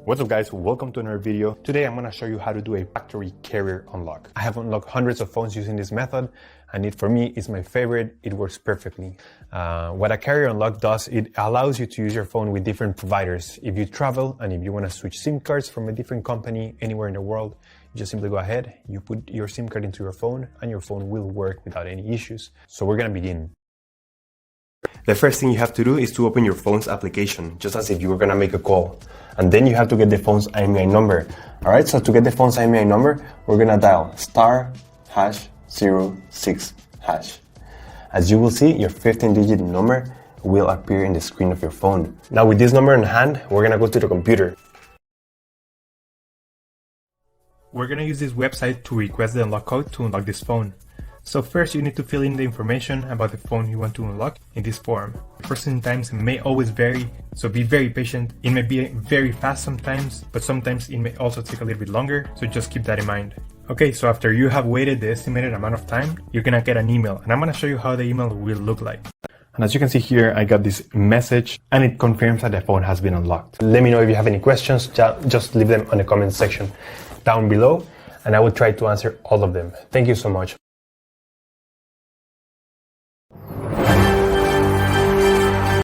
What's up guys, welcome to another video. Today I'm going to show you how to do a factory carrier unlock. I have unlocked hundreds of phones using this method and for me it's my favorite. It works perfectly. What a carrier unlock does, it allows you to use your phone with different providers. If you travel and if you want to switch SIM cards from a different company anywhere in the world, you just simply go ahead, you put your SIM card into your phone and your phone will work without any issues. So we're going to begin. The first thing you have to do is to open your phone's application, just as if you were going to make a call. And then you have to get the phone's IMEI number. Alright, so to get the phone's IMEI number, we're going to dial *#06#. As you will see, your 15-digit number will appear in the screen of your phone. Now with this number in hand, we're going to go to the computer. We're going to use this website to request the unlock code to unlock this phone. So first you need to fill in the information about the phone you want to unlock in this form. Processing times may always vary, so be very patient. It may be very fast sometimes, but sometimes it may also take a little bit longer, so just keep that in mind. Okay, so after you have waited the estimated amount of time, you're gonna get an email, and I'm gonna show you how the email will look like. And as you can see here, I got this message and it confirms that the phone has been unlocked. Let me know if you have any questions, just leave them on the comment section down below and I will try to answer all of them. Thank you so much.